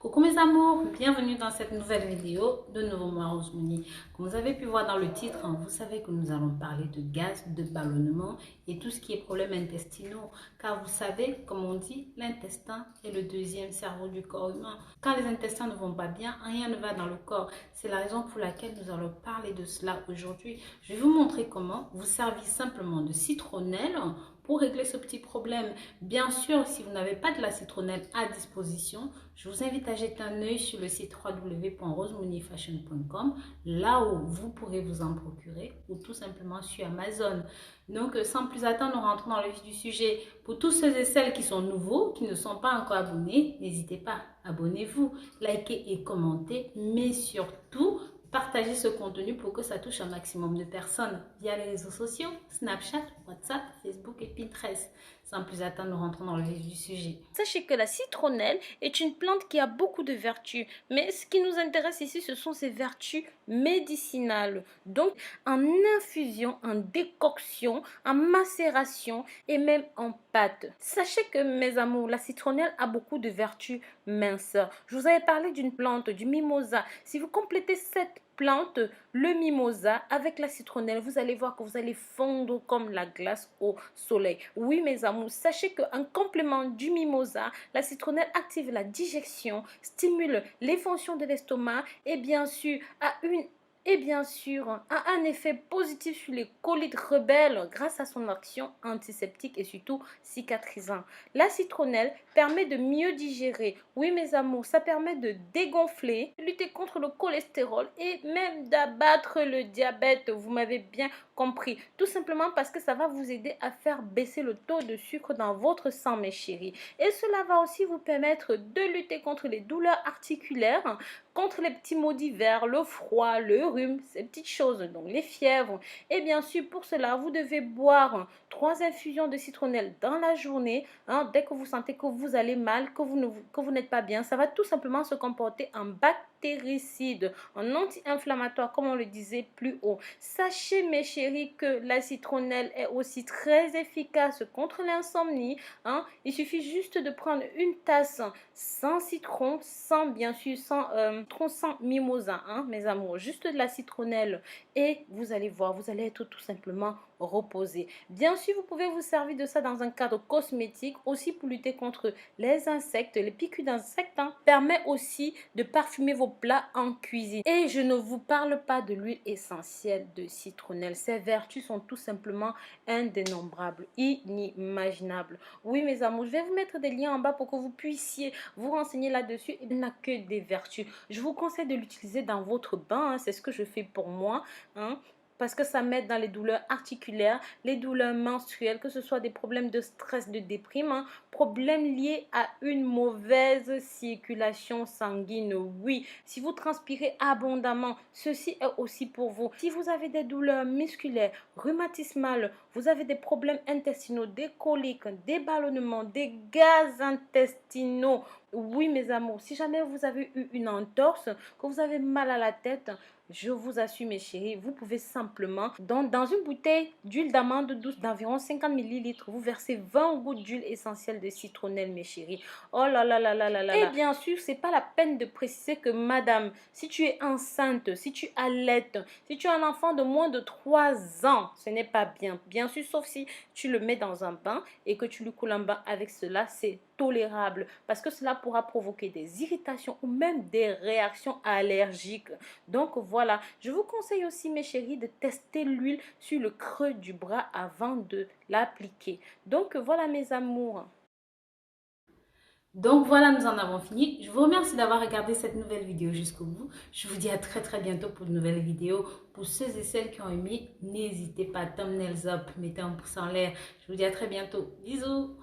Coucou mes amours, bienvenue dans cette nouvelle vidéo de nouveau moi Rose Mouni. Comme vous avez pu voir dans le titre, vous savez que nous allons parler de gaz, de ballonnement et tout ce qui est problèmes intestinaux. Car vous savez, comme on dit, l'intestin est le deuxième cerveau du corps humain. Quand les intestins ne vont pas bien, rien ne va dans le corps. C'est la raison pour laquelle nous allons parler de cela aujourd'hui. Je vais vous montrer comment vous servir simplement de citronnelle pour régler ce petit problème. Bien sûr, si vous n'avez pas de la citronnelle à disposition, je vous invite à jeter un œil sur le site www.rosemoonifashion.com, là où vous pourrez vous en procurer, ou tout simplement sur Amazon. Donc, sans plus attendre, nous rentrons dans le vif du sujet. Pour tous ceux et celles qui sont nouveaux, qui ne sont pas encore abonnés, n'hésitez pas, abonnez-vous, likez et commentez, mais surtout, partagez ce contenu pour que ça touche un maximum de personnes via les réseaux sociaux, Snapchat, WhatsApp, Facebook et Pinterest. Sans plus attendre, nous rentrons dans le vif du sujet. Sachez que la citronnelle est une plante qui a beaucoup de vertus, mais ce qui nous intéresse ici, ce sont ses vertus médicinales. Donc, en infusion, en décoction, en macération et même en pâte. Sachez que, mes amours, la citronnelle a beaucoup de vertus minceurs. Je vous avais parlé d'une plante, du mimosa. Si vous complétez cette plante, le mimosa, avec la citronnelle, vous allez voir que vous allez fondre comme la glace au soleil. Oui, mes amours, sachez qu'en complément du mimosa, la citronnelle active la digestion, stimule les fonctions de l'estomac et bien sûr a un effet positif sur les colites rebelles grâce à son action antiseptique et surtout cicatrisant. La citronnelle permet de mieux digérer. Oui, mes amours, ça permet de dégonfler, de lutter contre le cholestérol et même d'abattre le diabète. Vous m'avez bien compris. Tout simplement parce que ça va vous aider à faire baisser le taux de sucre dans votre sang, mes chéris. Et cela va aussi vous permettre de lutter contre les douleurs articulaires, contre les petits maux d'hiver, le froid, le rhume, ces petites choses, donc les fièvres. Et bien sûr, pour cela, vous devez boire 3 infusions de citronnelle dans la journée. Dès que vous sentez que vous allez mal, que vous n'êtes pas bien, ça va tout simplement se comporter en bactéricide, en anti-inflammatoire, comme on le disait plus haut. Sachez, mes chéris, que la citronnelle est aussi très efficace contre l'insomnie. Il suffit juste de prendre une tasse sans citron, sans mimosa, mes amours, juste de la citronnelle et vous allez voir, vous allez être tout simplement reposé. Bien sûr, vous pouvez vous servir de ça dans un cadre cosmétique, aussi pour lutter contre les insectes, les piqûres d'insectes, permet aussi de parfumer vos plats en cuisine. Et je ne vous parle pas de l'huile essentielle de citronnelle. Ses vertus sont tout simplement indénombrables, inimaginables. Oui, mes amours, je vais vous mettre des liens en bas pour que vous puissiez vous renseigner là-dessus. Il n'a que des vertus. Je vous conseille de l'utiliser dans votre bain. C'est ce que je fais pour moi. Parce que ça m'aide dans les douleurs articulaires, les douleurs menstruelles, que ce soit des problèmes de stress, de déprime, problèmes liés à une mauvaise circulation sanguine. Oui, si vous transpirez abondamment, ceci est aussi pour vous. Si vous avez des douleurs musculaires, rhumatismales, vous avez des problèmes intestinaux, des coliques, des ballonnements, des gaz intestinaux. Oui, mes amours, si jamais vous avez eu une entorse, que vous avez mal à la tête, je vous assure, mes chéris, vous pouvez simplement, dans une bouteille d'huile d'amande douce d'environ 50 millilitres, vous versez 20 gouttes d'huile essentielle de citronnelle, mes chéris. Oh là là là là là là. Et bien sûr, c'est pas la peine de préciser que, madame, si tu es enceinte, si tu allaites, si tu as un enfant de moins de 3 ans, ce n'est pas bien. Bien sûr, sauf si tu le mets dans un bain et que tu lui coules un bain avec cela, c'est tolérable parce que cela pourra provoquer des irritations ou même des réactions allergiques. Donc voilà, je vous conseille aussi, mes chéris, de tester l'huile sur le creux du bras avant de l'appliquer. Donc voilà, mes amours. Donc voilà, nous en avons fini. Je vous remercie d'avoir regardé cette nouvelle vidéo jusqu'au bout. Je vous dis à très très bientôt pour une nouvelle vidéo. Pour ceux et celles qui ont aimé, n'hésitez pas, thumbnails up, mettez un pouce en l'air. Je vous dis à très bientôt. Bisous.